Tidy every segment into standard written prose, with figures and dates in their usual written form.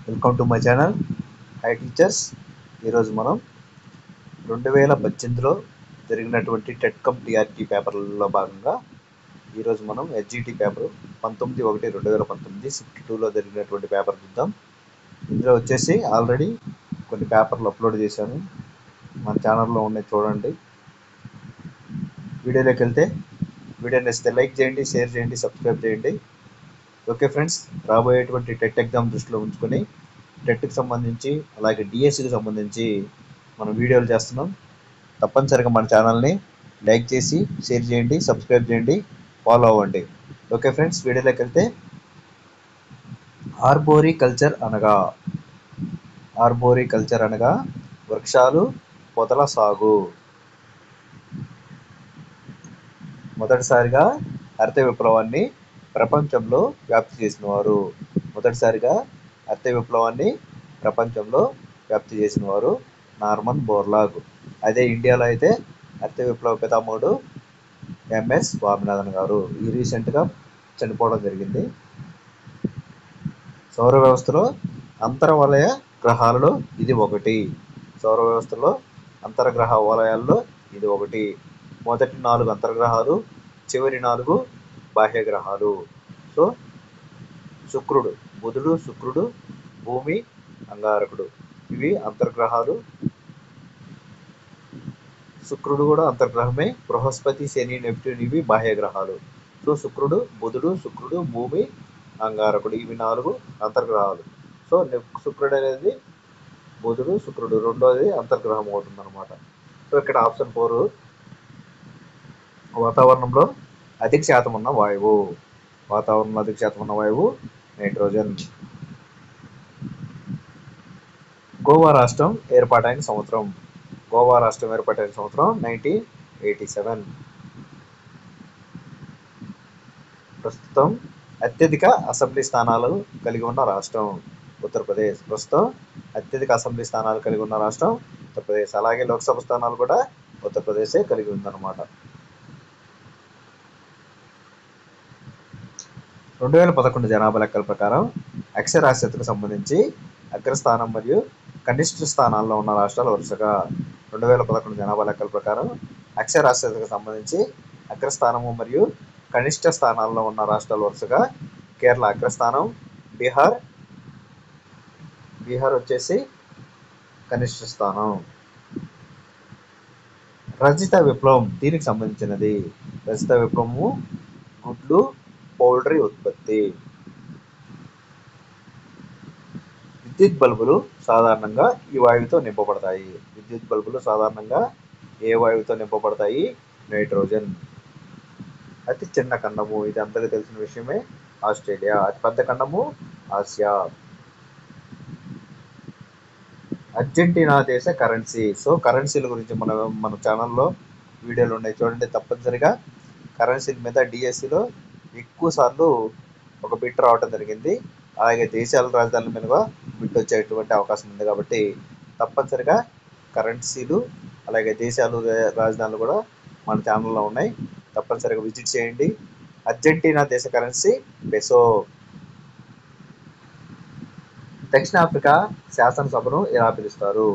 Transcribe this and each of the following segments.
Welcome to my channel high teachers. ఈరోజు మనం 2018లో జరిగినటువంటి టెట్కమ్ టీఆర్టీ పేపర్లలో భాగంగా ఈరోజు మనం హెచ్జిటి పేపర్ 19/1/2019 షిఫ్ట్ 2లో జరిగినటువంటి పేపర్ చూద్దాం. ఇందులో వచ్చేసి ఆల్రెడీ కొన్ని పేపర్లు అప్లోడ్ చేశాను, మన ఛానల్లో ఉన్నాయి, చూడండి. వీడియోలోకి వెళ్తే వీడియో నచ్చితే లైక్ చేయండి, షేర్ చేయండి, సబ్స్క్రైబ్ చేయండి. ఓకే ఫ్రెండ్స్, రాబోయేటువంటి టెట్ ఎగ్జామ్ దృష్టిలో ఉంచుకొని టెట్కి సంబంధించి అలాగే డిఎస్సికి సంబంధించి మనం వీడియోలు చేస్తున్నాం. తప్పనిసరిగా మన ఛానల్ని లైక్ చేసి షేర్ చేయండి, సబ్స్క్రైబ్ చేయండి, ఫాలో అవ్వండి. ఓకే ఫ్రెండ్స్, వీడియోలోకి వెళ్తే ఆర్బోరికల్చర్ అనగా వృక్షాలు పొదల సాగు. మొదటిసారిగా హరిత విప్లవాన్ని ప్రపంచంలో వ్యాప్తి చేసిన వారు నార్మన్ బోర్లాగ్. అదే ఇండియాలో అయితే హరిత విప్లవ పితామహుడు ఎంఎస్ స్వామినాథన్ గారు. ఈ రీసెంట్గా చనిపోవడం జరిగింది. సౌర వ్యవస్థలో అంతర్వలయ గ్రహాలలో ఇది ఒకటి. అంతర్గ్రహ వలయాల్లో ఇది ఒకటి. మొదటి 4 అంతర్గ్రహాలు, చివరి 4 బాహ్య గ్రహాలు. సో శుక్రుడు, బుధుడు, శుక్రుడు, భూమి, అంగారకుడు ఇవి అంతర్గ్రహాలు. శుక్రుడు కూడా అంతర్గ్రహమే. బృహస్పతి, శని, నెప్ట్యూన్ ఇవి బాహ్య గ్రహాలు. సో శుక్రుడు, బుధుడు, శుక్రుడు, భూమి, అంగారకుడు ఇవి 4 అంతర్గ్రహాలు. సో శుక్రుడు అనేది బుధుడు, శుక్రుడు రెండోది అంతర్గ్రహం అవుతుందన్నమాట. సో ఇక్కడ ఆప్షన్ 4 వాతావరణంలో అధిక శాతం ఉన్న వాయువు నైట్రోజన్. గోవా రాష్ట్రం ఏర్పాటైన సంవత్సరం 1987. ప్రస్తుతం అత్యధిక అసెంబ్లీ స్థానాలు కలిగి ఉన్న రాష్ట్రం ఉత్తరప్రదేశ్. అలాగే లోక్సభ స్థానాలు కూడా ఉత్తరప్రదేశే కలిగి ఉందన్నమాట. 2011 జనాభా లెక్కల ప్రకారం అక్షరాస్యతకు సంబంధించి అగ్రస్థానం మరియు కనిష్ట స్థానాల్లో ఉన్న రాష్ట్రాలు వరుసగా 2011 జనాభా లెక్కల ప్రకారం అక్షరాస్యతకు సంబంధించి అగ్రస్థానము మరియు కనిష్ట స్థానాల్లో ఉన్న రాష్ట్రాలు వరుసగా కేరళ అగ్రస్థానం, బీహార్ వచ్చేసి కనిష్ట స్థానం. రజిత విప్లవం దీనికి సంబంధించినది. రజిత విప్లవము గుడ్లు, పౌల్ట్రీ ఉత్పత్తి. విద్యుత్ బల్బులు సాధారణంగా ఏ వాయువుతో నింపబడతాయి? నైట్రోజన్. అతి చిన్న ఖండము, ఇది అందరికీ తెలిసిన విషయమే, ఆస్ట్రేలియా. అతిపెద్ద ఖండము ఆసియా. అర్జెంటీనా దేశ కరెన్సీ. సో కరెన్సీల గురించి మన ఛానల్లో వీడియోలు ఉన్నాయి, చూడండి. తప్పనిసరిగా కరెన్సీల మీద డిఎస్సిలో ఎక్కువ సార్లు ఒక బిట్ రావడం జరిగింది. అలాగే దేశాల రాజధానుల మీద బిట్ వచ్చేటువంటి అవకాశం ఉంది. కాబట్టి తప్పనిసరిగా కరెన్సీలు అలాగే దేశాలు రాజధానులు కూడా మన ఛానల్లో ఉన్నాయి, తప్పనిసరిగా విజిట్ చేయండి. అర్జెంటీనా దేశ కరెన్సీ పెసో. దక్షిణాఫ్రికా శాసనసభను ఎలా పిలుస్తారు?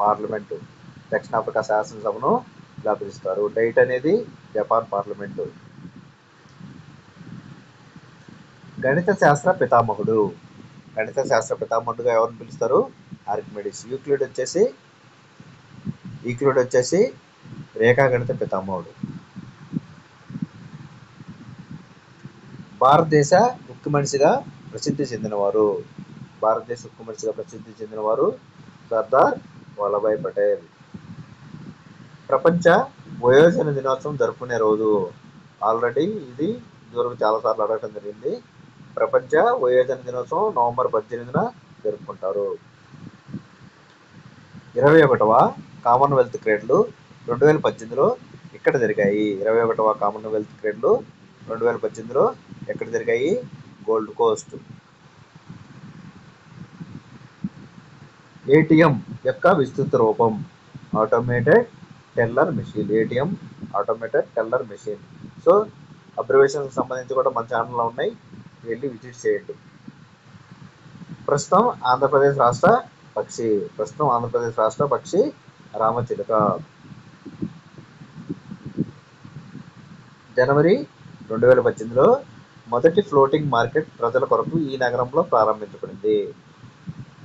పార్లమెంటు. దక్షిణాఫ్రికా శాసనసభను ఇలా పిలుస్తారు. డైట్ అనేది జపాన్ పార్లమెంటు. గణిత శాస్త్ర పితామహుడుగా ఎవరిని పిలుస్తారు? ఆర్కిమిడిస్. యూక్లిడ్ వచ్చేసి రేఖాగణిత పితామహుడు. భారతదేశ ఉక్కు మనిషిగా ప్రసిద్ధి చెందినవారు సర్దార్ వల్లభాయ్ పటేల్. ప్రపంచ వయోజన దినోత్సవం జరుపుకునే రోజు. ఆల్రెడీ ఇది ఇదివరకు చాలాసార్లు అడగటం జరిగింది. ప్రపంచ వయోజన దినోత్సవం నవంబర్ 18న జరుపుకుంటారు. 21వ కామన్వెల్త్ క్రీడలు 2018లో ఇక్కడ జరిగాయి. 21వ కామన్వెల్త్ క్రీడలు 2018లో ఎక్కడ జరిగాయి? Gold Coast. ఏటీఎం యొక్క విస్తృత రూపం ఆటోమేటెడ్ టెల్లర్ మెషిన్. సో అబ్రివేషన్కి సంబంధించి కూడా మన ఛానల్లో ఉన్నాయి, వెళ్ళి విజిట్ చేయండి. ప్రస్తుతం ఆంధ్రప్రదేశ్ రాష్ట్ర పక్షి. ప్రస్తుతం ఆంధ్రప్రదేశ్ రాష్ట్ర పక్షి రామచిలుక. జనవరి 2018లో మొదటి ఫ్లోటింగ్ మార్కెట్ ప్రజల కొరకు ఈ నగరంలో ప్రారంభించబడింది.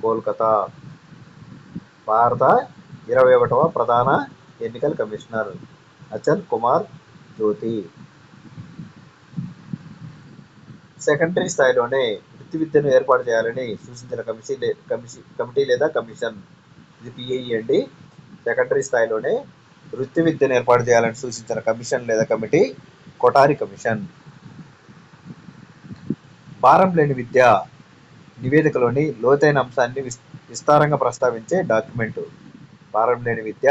కోల్కతా. భారత 21వ ప్రధాన ఎన్నికల కమిషనర్ అచల్ కుమార్ జ్యోతి. సెకండరీ స్థాయిలోనే వృత్తి విద్యను ఏర్పాటు చేయాలని సూచించిన కమిటీ లేదా కమిషన్. ఇది పిఐఈ అండి. సెకండరీ స్థాయిలోనే వృత్తి విద్యను ఏర్పాటు చేయాలని సూచించిన కమిషన్ లేదా కమిటీ కొఠారి కమిషన్. భారం లేని విద్య నివేదికలోని లోతైన అంశాన్ని విస్తారంగా ప్రస్తావించే డాక్యుమెంట్. భారం లేని విద్య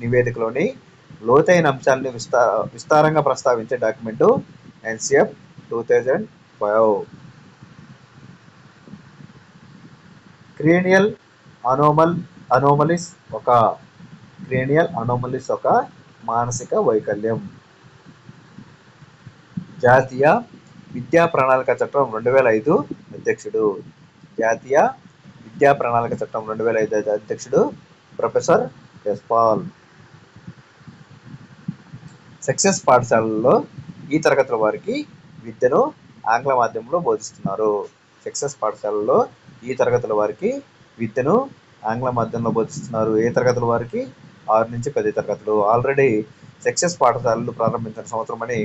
నివేదికలోని లోతైన అంశాలను విస్తారంగా ప్రస్తావించే డాక్యుమెంట్ ఎన్సిఎఫ్ 2005. క్రేనియల్ అనామలీస్ ఒక మానసిక వైకల్యం. జాతీయ విద్యా ప్రణాళిక చట్టం 2005 అధ్యక్షుడు. జాతీయ విద్యా ప్రణాళిక చట్టం 2005 అధ్యక్షుడు ప్రొఫెసర్ ఎస్ పాల్. సక్సెస్ పాఠశాలల్లో ఈ తరగతుల వారికి విద్యను ఆంగ్ల మాధ్యమంలో బోధిస్తున్నారు. సక్సెస్ పాఠశాలలో ఈ తరగతుల వారికి విద్యను ఆంగ్ల మాధ్యమంలో బోధిస్తున్నారు. ఏ తరగతుల వారికి? 6 నుంచి 10 తరగతులు. ఆల్రెడీ సక్సెస్ పాఠశాలలు ప్రారంభించిన సంవత్సరం అని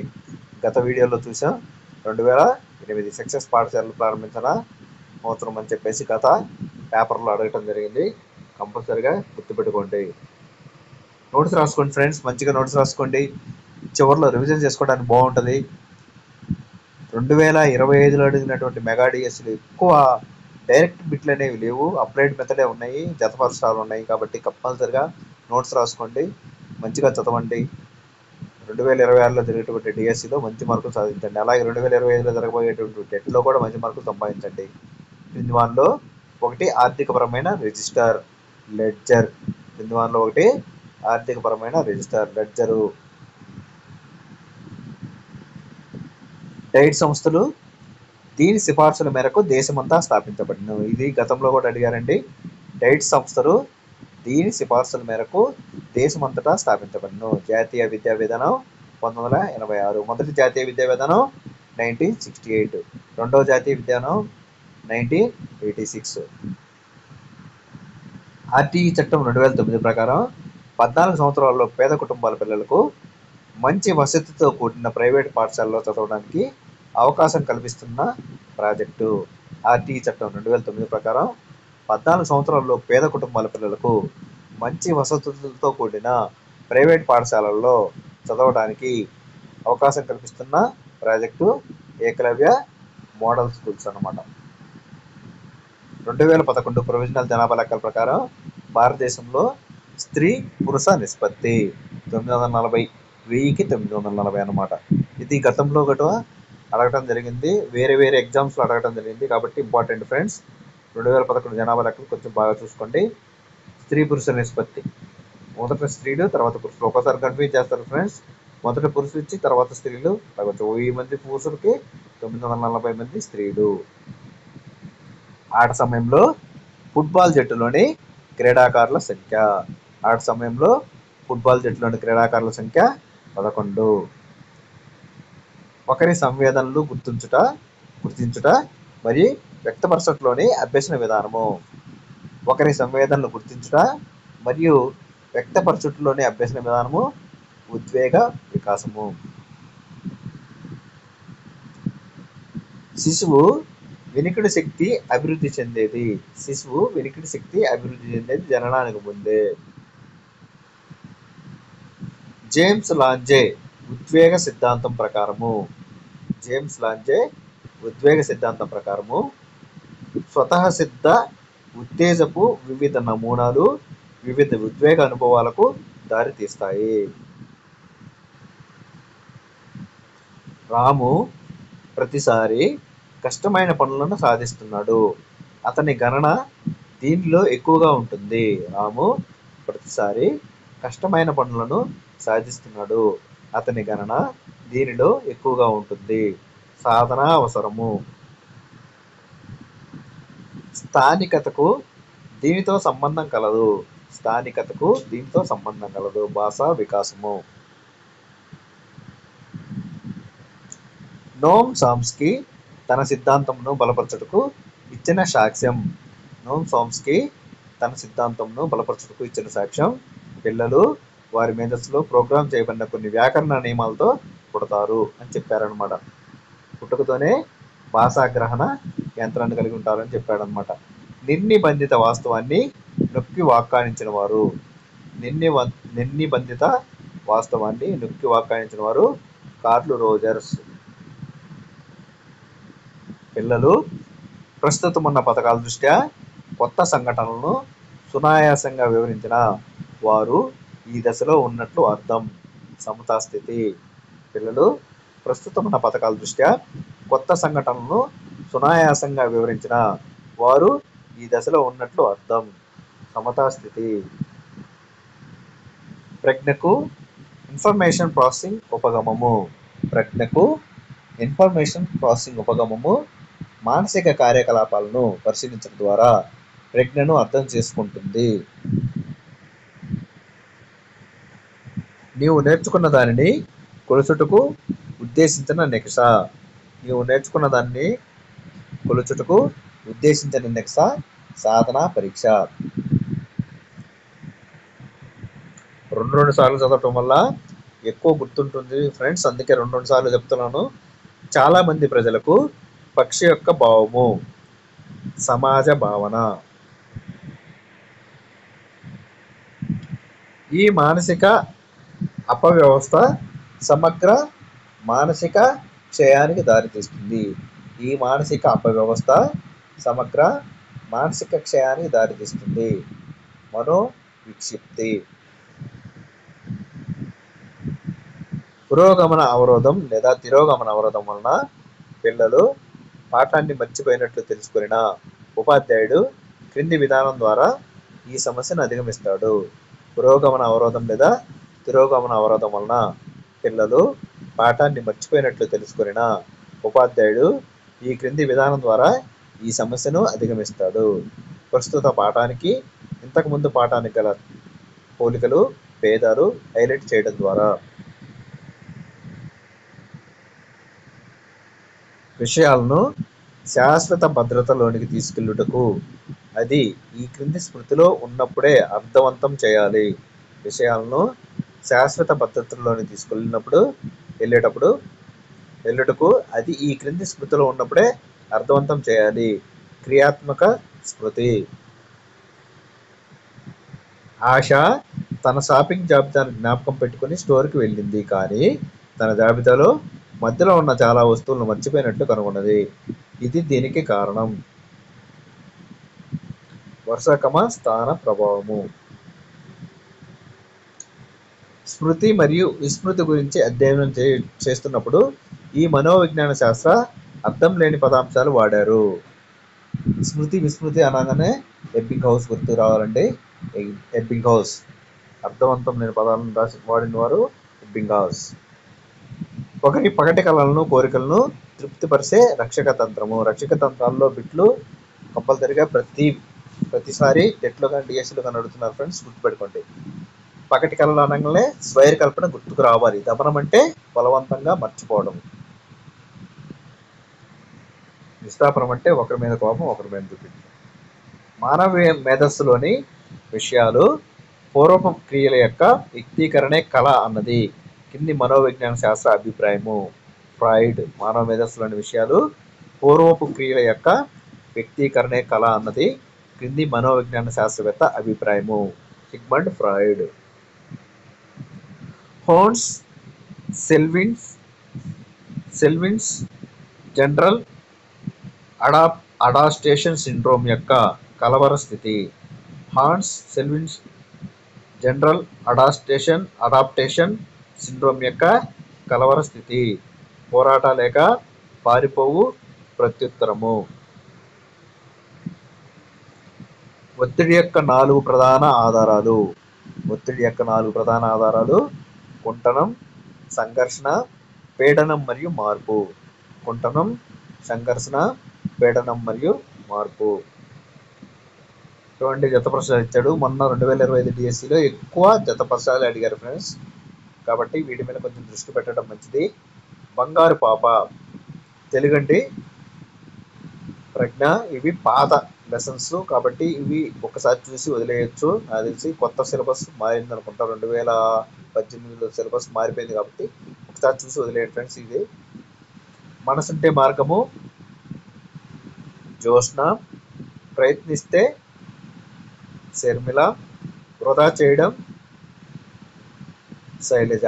గత వీడియోలో చూసాం. 2008 సక్సెస్ పాఠశాలలు ప్రారంభించిన సంవత్సరం అని చెప్పేసి గత పేపర్లో అడగటం జరిగింది. కంపల్సరిగా గుర్తుపెట్టుకోండి. నోట్స్ రాసుకోండి ఫ్రెండ్స్, మంచిగా నోట్స్ రాసుకోండి. చివరిలో రివిజన్ చేసుకోవడానికి బాగుంటుంది. 2025లో అడిగినటువంటి మెగా డిఎస్లు ఎక్కువ డైరెక్ట్ బిట్లు అనేవి లేవు, అప్లైడ్ మెథడే ఉన్నాయి, జతపరచాలు ఉన్నాయి. కాబట్టి కంపల్సరిగా నోట్స్ రాసుకోండి, మంచిగా చదవండి. 2026లో జరిగేటువంటి డిఎస్సిలో మంచి మార్కులు సాధించండి. అలాగే 2025లో జరగబోయేటువంటి టెట్లో కూడా మంచి మార్కులు సంపాదించండి. క్రింది వానిలో ఒకటి ఆర్థికపరమైన రిజిస్టర్ లెడ్జర్. క్రింది వానిలో ఒకటి ఆర్థికపరమైన రిజిస్టర్ లెడ్జరు. డైట్ సంస్థలు దీని సిఫార్సుల మేరకు దేశమంతా స్థాపించబడిన. ఇది గతంలో కూడా అడిగారండి. డైట్ సంస్థలు దీని సిఫార్సుల మేరకు దేశమంతటా స్థాపించబడిన. జాతీయ విద్యా విధానం 1986. మొదటి జాతీయ విద్యా విధానం 1968. రెండవ జాతీయ విధానం 1986. ఆర్టీఈ చట్టం 2009 ప్రకారం 14 సంవత్సరాల్లో పేద కుటుంబాల పిల్లలకు మంచి వసతితో కూడిన ప్రైవేట్ పాఠశాలలో చదవడానికి అవకాశం కల్పిస్తున్న ప్రాజెక్టు. ఆర్టీఈ చట్టం 2009 ప్రకారం 14 సంవత్సరాల్లో పేద కుటుంబాల పిల్లలకు మంచి వసతులతో కూడిన ప్రైవేట్ పాఠశాలల్లో చదవడానికి అవకాశం కల్పిస్తున్న ప్రాజెక్టు ఏకలవ్య మోడల్ స్కూల్స్ అన్నమాట. 2011 ప్రొవిజనల్ జనాభా లెక్కల ప్రకారం భారతదేశంలో స్త్రీ పురుష నిష్పత్తి 940, 1000కి 940 అన్నమాట. ఇది గతంలో గట్రా అడగటం జరిగింది, వేరే ఎగ్జామ్స్లో అడగటం జరిగింది. కాబట్టి ఇంపార్టెంట్ ఫ్రెండ్స్. 2011 జనాభా లెక్కలు కొంచెం బాగా చూసుకోండి. స్త్రీ పురుష నిష్పత్తి, మొదట స్త్రీలు తర్వాత పురుషులు. ఒకసారి కన్ఫ్యూజ్ చేస్తారు ఫ్రెండ్స్. మొదట పురుషులు ఇచ్చి తర్వాత స్త్రీలు. కొంచెం 1000 మంది పురుషులకి 940 మంది స్త్రీలు. ఆట సమయంలో ఫుట్బాల్ జట్టులోని క్రీడాకారుల సంఖ్య. ఆట సమయంలో ఫుట్బాల్ జట్టులోని క్రీడాకారుల సంఖ్య 11. ఒకరి సంవేదనలు గుర్తించుట మరియు వ్యక్తపరచటలోని అభ్యసన విధానము. ఒకరి సంవేదనలు గుర్తించుట మరియు వ్యక్తపరచుటలోని అభ్యసన విధానము ఉద్వేగ వికాసము. శిశువు వినికిడి శక్తి అభివృద్ధి చెందేది జననానికి ముందే. జేమ్స్ లాంజే ఉద్వేగ సిద్ధాంతం ప్రకారము స్వతఃసిద్ధ ఉత్తేజపు వివిధ నమూనాలు వివిధ ఉద్వేగ అనుభవాలకు దారితీస్తాయి. రాము ప్రతిసారి కష్టమైన పనులను సాధిస్తున్నాడు, అతని గణన దీనిలో ఎక్కువగా ఉంటుంది. రాము ప్రతిసారి కష్టమైన పనులను సాధిస్తున్నాడు, అతని గణన దీనిలో ఎక్కువగా ఉంటుంది. సాధన అవసరము. స్థానికతకు దీనితో సంబంధం కలదు. స్థానికతకు దీనితో సంబంధం కలదు. భాషా వికాసము. నోమ్ చామ్స్కీ తన సిద్ధాంతంను బలపరచుటకు ఇచ్చిన సాక్ష్యం. నోమ్ చామ్స్కీ తన సిద్ధాంతంను బలపరచుటకు ఇచ్చిన సాక్ష్యం పిల్లలు వారి మేధస్సులో ప్రోగ్రామ్ చేయబడిన కొన్ని వ్యాకరణ నియమాలతో పుడతారు అని చెప్పారనమాట. పుట్టుకతోనే భాషాగ్రహణ యంత్రాన్ని కలిగి ఉంటారని చెప్పాడనమాట. నిర్నిబంధిత వాస్తవాన్ని నొక్కి వ్యాఖ్యానించిన వారు. నిర్నిబంధిత వాస్తవాన్ని నొక్కి వ్యాఖ్యానించిన వారు కార్ల్ రోజర్స్. పిల్లలు ప్రస్తుతం ఉన్న పథకాల దృష్ట్యా కొత్త సంఘటనలను సునాయాసంగా వివరించిన వారు ఈ దశలో ఉన్నట్లు అర్థం. సమతా స్థితి. పిల్లలు ప్రస్తుతం ఉన్న పథకాల దృష్ట్యా కొత్త సంఘటనలను సునాయాసంగా వివరించిన వారు ఈ దశలో ఉన్నట్లు అర్థం. సమతా స్థితి. ప్రజ్ఞకు ఇన్ఫర్మేషన్ ప్రాసెసింగ్ ఉపగమము. ప్రజ్ఞకు ఇన్ఫర్మేషన్ ప్రాసెసింగ్ ఉపగమము మానసిక కార్యకలాపాలను పరిశీలించడం ద్వారా ప్రజ్ఞను అర్థం చేసుకుంటుంది. నీవు నేర్చుకున్న దానిని కొలుచుటకు ఉద్దేశించిన నెక్స. నీవు నేర్చుకున్న దాన్ని కొలుచుటకు ఉద్దేశించిన నెక్స సాధన పరీక్ష. రెండు సార్లు చదవటం వల్ల ఎక్కువ గుర్తుంటుంది ఫ్రెండ్స్, అందుకే రెండు సార్లు చెప్తున్నాను. చాలా మంది ప్రజలకు పక్షి యొక్క భావము. సమాజ భావన. ఈ మానసిక అపవ్యవస్థ సమగ్ర మానసిక క్షయానికి దారితీస్తుంది. ఈ మానసిక అపవ్యవస్థ సమగ్ర మానసిక క్షయానికి దారితీస్తుంది. మనో విక్షిప్తి. పురోగమన అవరోధం లేదా తిరోగమన అవరోధం వలన పిల్లలు పాఠాన్ని మర్చిపోయినట్లు తెలుసుకున్న ఉపాధ్యాయుడు క్రింది విధానం ద్వారా ఈ సమస్యను అధిగమిస్తాడు. పురోగమన అవరోధం లేదా తిరోగమన అవరోధం వలన పిల్లలు పాఠాన్ని మర్చిపోయినట్లు తెలుసుకున్న ఉపాధ్యాయుడు ఈ క్రింది విధానం ద్వారా ఈ సమస్యను అధిగమిస్తాడు. ప్రస్తుత పాఠానికి ఇంతకుముందు పాఠానికి గల పోలికలు భేదాలు హైలైట్ చేయడం ద్వారా విషయాలను శాశ్వత భద్రతలోనికి తీసుకెళ్ళుటకు అది ఈ క్రింది స్మృతిలో ఉన్నప్పుడే అర్థవంతం చేయాలి. విషయాలను శాశ్వత భద్రతలోని వెళ్ళేటప్పుడు అది ఈ క్రింది స్మృతిలో ఉన్నప్పుడే అర్థవంతం చేయాలి. క్రియాత్మక స్మృతి. ఆశ తన షాపింగ్ జాబితాను జ్ఞాపకం పెట్టుకుని స్టోర్కి వెళ్ళింది, కానీ తన జాబితాలో మధ్యలో ఉన్న చాలా వస్తువులను మర్చిపోయినట్లు కనుగొన్నది. ఇది దీనికి కారణం. వర్షకమ స్థాన ప్రభావము. స్మృతి మరియు విస్మృతి గురించి అధ్యయనం చేస్తున్నప్పుడు ఈ మనోవిజ్ఞాన శాస్త్ర అర్థం లేని పదాంశాలు వాడారు. స్మృతి విస్మృతి అనగానే ఎబ్బింగ్ హౌస్ గుర్తు రావాలండి. ఎబ్బింగ్ హౌస్. అర్థవంతం లేని పదాలను వాడిన వారు ఎబ్బింగ్ హౌస్. ఒకరి పగటి కళలను కోరికలను తృప్తిపరిచే రక్షక తంత్రము. రక్షక తంత్రాల్లో బిట్లు కంపల్సరిగా ప్రతిసారి టెట్లో కానీ డిఎస్సీలో కానీ అడుగుతున్నారు ఫ్రెండ్స్, గుర్తుపెట్టుకోండి. పగటి కళలు అనగానే స్వైర కల్పన గుర్తుకు రావాలి. దమనం అంటే బలవంతంగా మర్చిపోవడం. నిష్ఠాపనం అంటే ఒకరి మీద కోపం ఒకరి మీద చూపించడం. మానవ మేధస్సులోని విషయాలు పూర్వపు క్రియల యొక్క వ్యక్తీకరణే కళ అన్నది కింది మనోవిజ్ఞాన శాస్త్ర అభిప్రాయము. ఫ్రాయిడ్. మానవ మేధస్సులోని విషయాలు పూర్వపు క్రియల యొక్క వ్యక్తీకరణే కళ అన్నది క్రింది మనోవిజ్ఞాన శాస్త్రవేత్త అభిప్రాయము. Sigmund Freud. Hans Selye's general adaptation syndrome యొక్క కలవర స్థితి. Hans Selye's general adaptation syndrome యొక్క కలవర స్థితి. పోరాట లేక పారిపోవు ప్రత్యుత్తరము. ఒత్తిడి యొక్క 4 ప్రధాన ఆధారాలు. ఒత్తిడి యొక్క 4 ప్రధాన ఆధారాలు కుంటనం, సంఘర్షణ, పీడనం మరియు మార్పు. కుంటనం, సంఘర్షణ, పీడనం మరియు మార్పు. చూడండి జత ప్రశ్నలు ఇచ్చాడు. మొన్న 2025 డిఎస్సిలో ఎక్కువ జత ప్రశ్నలు అడిగారు ఫ్రెండ్స్. కాబట్టి వీటి మీద కొంచెం దృష్టి పెట్టడం మంచిది. బంగారు పాప తెలుగండి ప్రజ్ఞ. ఇవి పాత లెసన్స్ కాబట్టి ఇవి ఒకసారి చూసి వదిలేయచ్చు. నాకు తెలిసి కొత్త సిలబస్ మారింది అనుకుంటా, 2018లో సిలబస్ మారిపోయింది కాబట్టి ఒకసారి చూసి వదిలేయండి ఫ్రెండ్స్. ఇది మనసుంటే మార్గము జ్యోత్స్న, ప్రయత్నిస్తే శర్మిల, వృధా చేయడం శైలజ.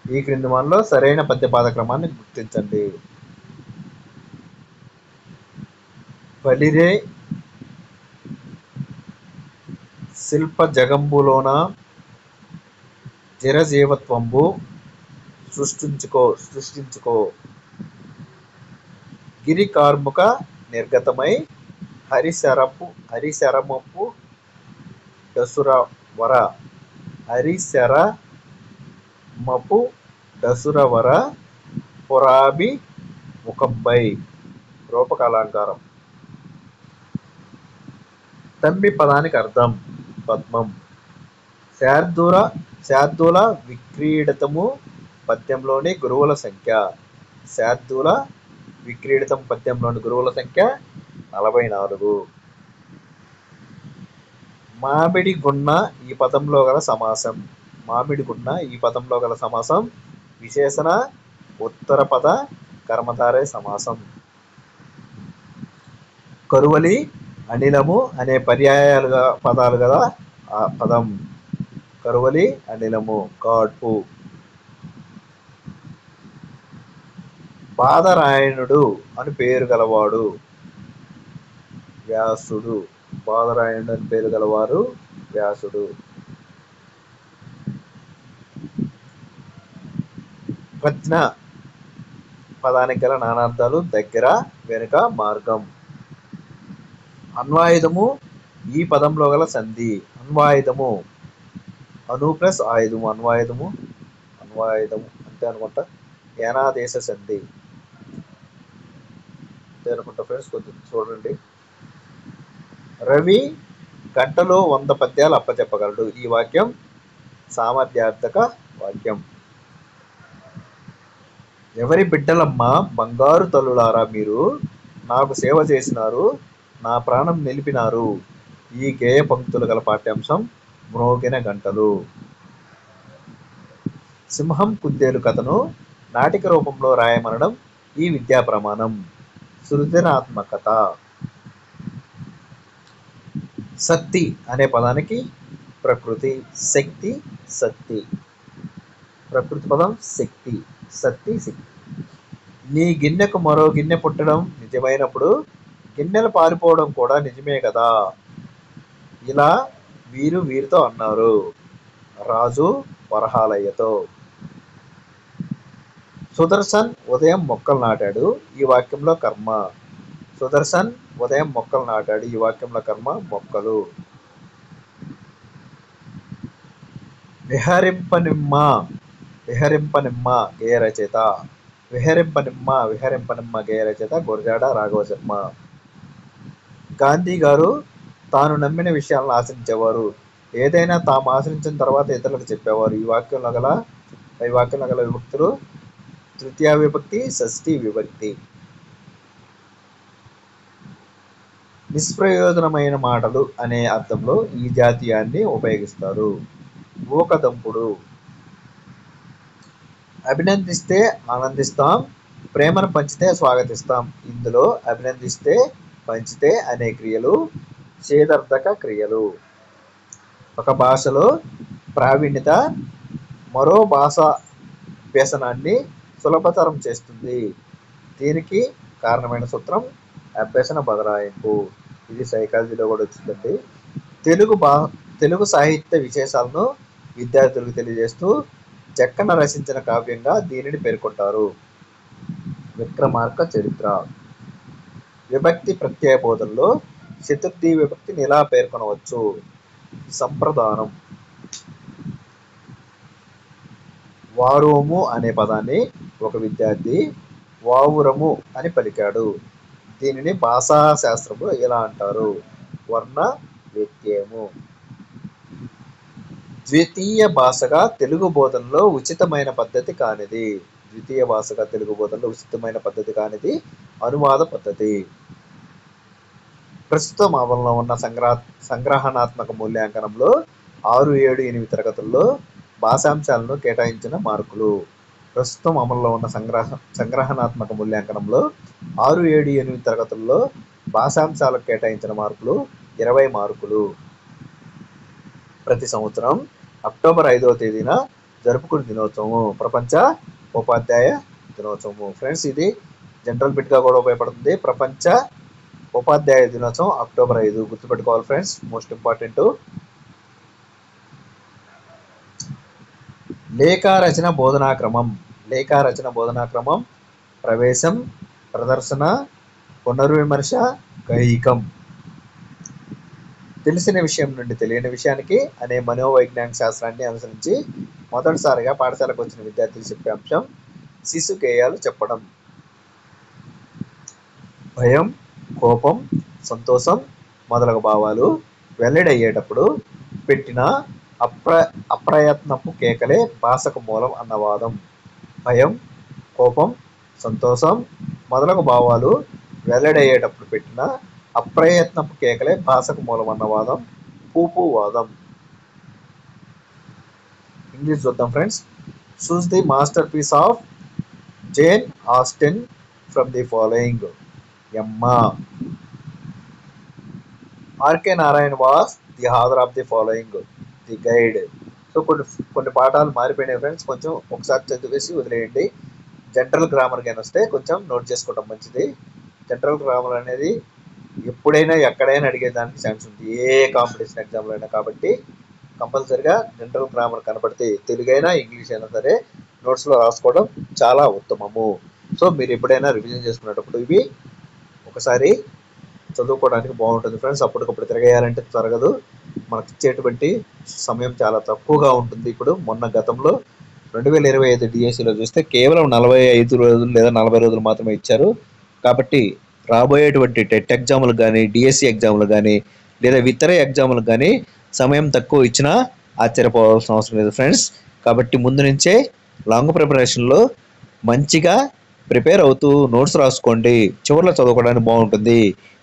ఈ క్రింది వానిలో సరైన పద్యపాద క్రమాన్ని గుర్తించండి. బలిరే శిల్ప జగంబులోన చిరజీవత్వంబు సృష్టించుకో గిరి కార్ముక నిర్గతమై హరిశరమపు డసురవర హరిశరమపు డసురవర పురాభి ముఖంబై. రూపకాలంకారం. తంబి పదానికి అర్థం పద్మం. శార్దూల విక్రీడితము పద్యంలోని గురువుల సంఖ్య. శార్దూల విక్రీడితం పద్యంలోని గురువుల సంఖ్య 44. మామిడి గున్న ఈ పదంలో గల సమాసం. మామిడి గున్న ఈ పదంలో గల సమాసం విశేషణ ఉత్తర పద కర్మధారయ సమాసం. కరువలి అనిలము అనే పర్యాయాలుగా పదాలు గల ఆ పదం. కరువలి అనిలము కాడ్పు. బాదరాయణుడు అని పేరు గలవాడు వ్యాసుడు. బాదరాయణుడు అని పేరు గలవారు వ్యాసుడు. ప్రజ్ఞ పదానికి గల నానార్థాలు దగ్గర, వెనుక, మార్గం. అన్వాయుధము ఈ పదంలో గల సంధి. అన్వాయుధము అను ప్లస్ ఆయుధము. అన్వాయుధము అంతే అనుకుంటా. ఏనాదేశ సంధి అంతే అనుకుంటా ఫ్రెండ్స్. కొంచెం చూడండి. రవి గంటలో 100 పద్యాలు అప్పచెప్పగలడు. ఈ వాక్యం సామర్థ్యార్థక వాక్యం. ఎవరి బిడ్డలమ్మ బంగారు తల్లులారా మీరు నాకు సేవ చేసినారు, నా ప్రాణం నిలిపినారు. ఈ గేయ పంక్తులు గల పాఠ్యాంశం మ్రోగిన గంటలు. సింహం కుందేలు కథను నాటిక రూపంలో రాయమనడం ఈ విద్యా ప్రమాణం. సృజనాత్మకత. శక్తి అనే పదానికి ప్రకృతి, శక్తి, శక్తి. ప్రకృతి పదం శక్తి, శక్తి, శక్తి. నీ గిన్నెకు మరో గిన్నె పుట్టడం నిజమైనప్పుడు గిన్నెలు పారిపోవడం కూడా నిజమే కదా. ఇలా వీరితో అన్నారు రాజు వరహాలయ్యతో. సుదర్శన్ ఉదయం మొక్కలు నాటాడు. ఈ వాక్యంలో కర్మ. సుదర్శన్ ఉదయం మొక్కలు నాటాడు. ఈ వాక్యంలో కర్మ మొక్కలు. విహరింపనిమ్మ గేయ రచయిత. విహరింపనిమ్మ గేయ రచయిత గురజాడ రాఘవ శర్మ. గాంధీ గారు తాను నమ్మిన విషయాలను ఆచరించేవారు. ఏదైనా తాము ఆచరించిన తర్వాత ఇతరులకు చెప్పేవారు. ఈ వాక్యంలో గల విభక్తులు తృతీయ విభక్తి, షష్ఠీ విభక్తి. నిష్ప్రయోజనమైన మాటలు అనే అర్థంలో ఈ జాతీయాన్ని ఉపయోగిస్తారు. ఊకదంపుడు. అభినందిస్తే ఆనందిస్తాం, ప్రేమను పంచితే స్వాగతిస్తాం. ఇందులో అభినందిస్తే, పంచితే అనే క్రియలు ఛేదర్థక క్రియలు. ఒక భాషలో ప్రావీణ్యత మరో భాష అభ్యసనాన్ని సులభతరం చేస్తుంది. దీనికి కారణమైన సూత్రం అభ్యసన బదలాయింపు. ఇది సైకాలజీలో కూడా వచ్చిందండి. తెలుగు సాహిత్య విశేషాలను విద్యార్థులకు తెలియజేస్తూ జక్కన రచించిన కావ్యంగా దీనిని పేర్కొంటారు. విక్రమార్క చరిత్ర. విభక్తి ప్రత్యయ బోధనలో చతుర్థి విభక్తిని ఇలా పేర్కొనవచ్చు. సంప్రదానం. వారోము అనే పదాన్ని ఒక విద్యార్థి వావురము అని పలికాడు. దీనిని భాషా శాస్త్రంలో ఇలా అంటారు. వర్ణ వ్యత్యయము. ద్వితీయ భాషగా తెలుగు బోధనలో ఉచితమైన పద్ధతి కానిది. ద్వితీయ భాషగా తెలుగు బోధనలో ఉచితమైన పద్ధతి కానిది అనువాద పద్ధతి. ప్రస్తుతం అమల్లో ఉన్న సంగ్రహణాత్మక మూల్యాంకనంలో 6, 7, 8 తరగతుల్లో భాషాంశాలను కేటాయించిన మార్కులు. ప్రస్తుతం అమల్లో ఉన్న సంగ్రహణాత్మక మూల్యాంకనంలో 6, 7, 8 తరగతుల్లో భాషాంశాలకు కేటాయించిన మార్కులు 20 మార్కులు. ప్రతి సంవత్సరం అక్టోబర్ 5వ తేదీన జరుపుకునే దినోత్సవము ప్రపంచ ఉపాధ్యాయ దినోత్సవము. ఫ్రెండ్స్, ఇది జనరల్ బిట్గా కూడా ఉపయోగపడుతుంది. ప్రపంచ ఉపాధ్యాయ దినోత్సవం అక్టోబర్ 5 గుర్తుపెట్టుకోవాలి ఫ్రెండ్స్, మోస్ట్ ఇంపార్టెంట్. లేఖారచన బోధనాక్రమం. లేఖారచన బోధనాక్రమం ప్రవేశం, ప్రదర్శన, పునర్విమర్శ, గైకం. తెలిసిన విషయం నుండి తెలియని విషయానికి అనే మనోవైజ్ఞానిక శాస్త్రాన్ని అనుసరించి మొదటిసారిగా పాఠశాలకు వచ్చిన విద్యార్థులు చెప్పే అంశం శిశు గేయాలు చెప్పడం. భయం, కోపం, సంతోషం మొదలగు భావాలు వెల్లడయ్యేటప్పుడు పెట్టిన అప్రయత్నపు కేకలే భాషకు మూలం అన్న వాదం. భయం, కోపం, సంతోషం మొదలగు భావాలు వెల్లడయ్యేటప్పుడు పెట్టిన అప్రయత్నపు కేకలే భాషకు మూలం అన్న వాదం పూపు వాదం. ఇంగ్లీష్ చూద్దాం friends. Choose the masterpiece of Jane Austen from the following. Emma. R K Narayan was the author of the following. The guide. So కొన్ని పాఠాలు మారిపోయినాయి ఫ్రెండ్స్, కొంచెం ఒకసారి చదివేసి వదిలేయండి. జనరల్ గ్రామర్ కానీ వస్తే కొంచెం నోట్ చేసుకోవడం మంచిది. జనరల్ గ్రామర్ అనేది ఎప్పుడైనా ఎక్కడైనా అడిగేదానికి ఛాన్స్ ఉంది, ఏ కాంపిటీషన్ ఎగ్జామ్లో అయినా. కాబట్టి కంపల్సరిగా జనరల్ గ్రామర్ కనపడితే తెలుగు అయినా ఇంగ్లీష్ అయినా సరే నోట్స్లో రాసుకోవడం చాలా ఉత్తమము. సో మీరు ఎప్పుడైనా రివిజన్ చేసుకునేటప్పుడు ఇవి ఒకసారి చదువుకోవడానికి బాగుంటుంది ఫ్రెండ్స్. అప్పటికప్పుడు తిరగేయాలంటే జరగదు, మనకి ఇచ్చేటువంటి సమయం చాలా తక్కువగా ఉంటుంది. ఇప్పుడు గతంలో 2025 డిఎస్సిలో చూస్తే కేవలం 45 రోజులు లేదా 40 రోజులు మాత్రమే ఇచ్చారు. కాబట్టి రాబోయేటువంటి టెట్ ఎగ్జాములకు కానీ, డిఎస్సి ఎగ్జాములకు కానీ, లేదా ఇతర ఎగ్జాములకు కానీ సమయం తక్కువ ఇచ్చినా ఆశ్చర్యపోవాల్సిన అవసరం లేదు ఫ్రెండ్స్. కాబట్టి ముందు నుంచే లాంగ్ ప్రిపరేషన్లో మంచిగా ప్రిపేర్ అవుతూ నోట్స్ రాసుకోండి. చివరిలో చదువుకోవడానికి బాగుంటుంది.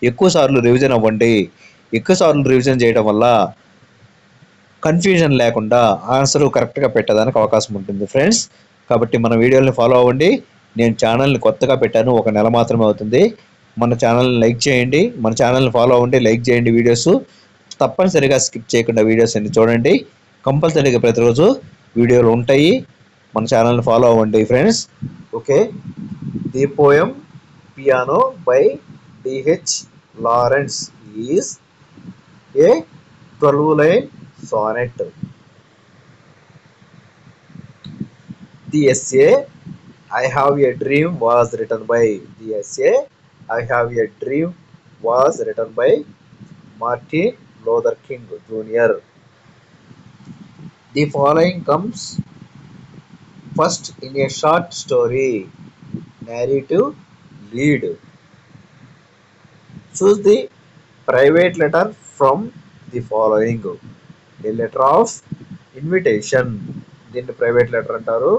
ఎక్కువ సార్లు రివిజన్ అవ్వండి. ఎక్కువ సార్లు రివిజన్ చేయడం వల్ల కన్ఫ్యూజన్ లేకుండా ఆన్సర్ కరెక్ట్గా పెట్టడానికి అవకాశం ఉంటుంది ఫ్రెండ్స్. కాబట్టి మన వీడియోని ఫాలో అవ్వండి. నేను ఛానల్ని కొత్తగా పెట్టాను, 1 నెల మాత్రమే అవుతుంది. మన ఛానల్ని లైక్ చేయండి, మన ఛానల్ని ఫాలో అవ్వండి, లైక్ చేయండి. వీడియోస్ తప్పనిసరిగా స్కిప్ చేయకుండా వీడియోస్ అన్ని చూడండి. కంపల్సరీగా ప్రతిరోజు వీడియోలు ఉంటాయి. మన ఛానల్ని ఫాలో అవ్వండి friends. Okay. The poem piano by D.H. Lawrence is a 12-line sonnet. The essay I Have a Dream was written by Martin Luther King Jr. The following comes first in a short story narrative lead. Choose the private letter from the following. A letter of invitation. దీన్ని private letter అంటారు.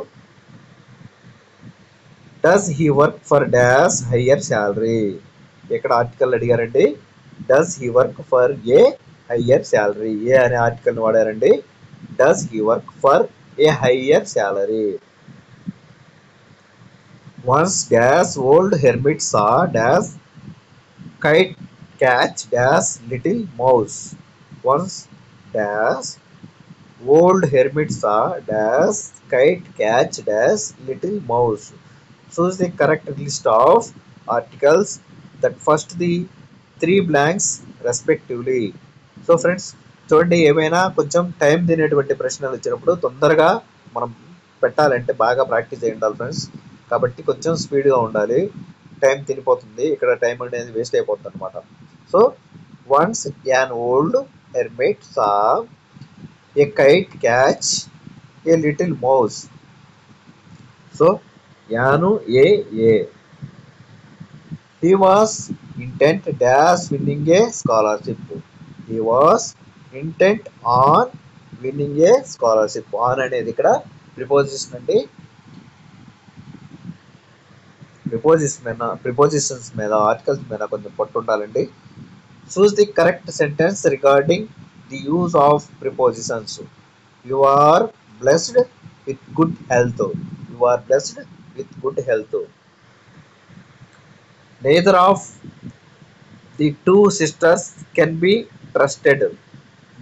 Does he work for dash higher salary. ఇక్కడ article అడిగారండి. Does he work for a higher salary. A అనే ఆర్టికల్ని వాడారండి. Does he work for a higher salary. Once dash old hermit saw dash kite catch dash little mouse. Once dash old hermit saw dash kite catch dash little mouse. Choose the correct list of articles that first the 3 blanks respectively. So friends, చూడండి, ఏమైనా కొంచెం time తినేటువంటి ప్రశ్నలు ఇచ్చినప్పుడు తొందరగా మనం పెట్టాలంటే బాగా ప్రాక్టీస్ చేయి ఉండాలి ఫ్రెండ్స్. కాబట్టి కొంచెం స్పీడ్గా ఉండాలి, టైం తినిపోతుంది. ఇక్కడ టైం అనేది వేస్ట్ అయిపోతుంది అనమాట. So once an old hermit saw a kite catch a little mouse. So an a. He was intent dash winning a scholarship. He was intent on winning a scholarship. On అనేది ఇక్కడ preposition అండి. Prepositions మీద articles మీద కొంచెం పట్టు ఉండాలండి. Choose the correct sentence regarding the use of prepositions. You are blessed with good health. You are blessed with good health. Neither of the two sisters can be trusted.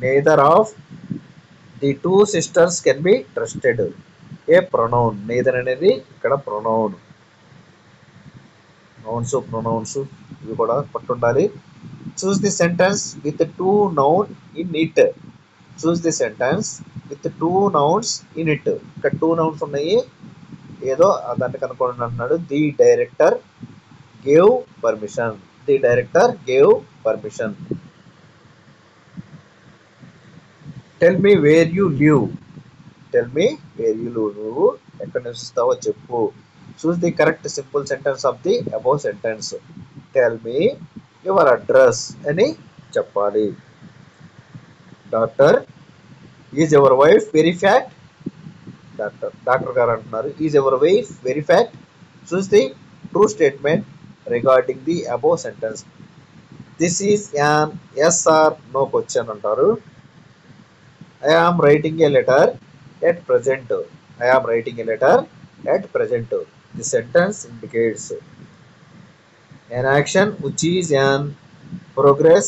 Neither of the two sisters can be trusted. A pronoun. Neither అనేది ఇక్కడ pronoun. Nouns pronouns ఇవి కూడా పట్టుండాలి. Choose the sentence with two noun in it. Choose the sentence with two nouns in it. ఇక్కడ two nouns ఉన్నాయి, ఏదో దాన్ని కనుక్కోండి అంటున్నాడు. The director gave permission. The director gave permission. Tell me where you live. Tell me where you live. నువ్వు ఎక్కడ నివసిస్తావో చెప్పు. Choose the correct simple sentence of the above sentence. Tell me your address అని చెప్పాలి. Doctor is your wife very fat. Doctor గారు అంటున్నారు is your wife very fat. Choose the true statement regarding the above sentence. This is an S are no question అంటారు. I am writing a letter at present. I am writing a letter at present. The sentence indicates an action which is in progress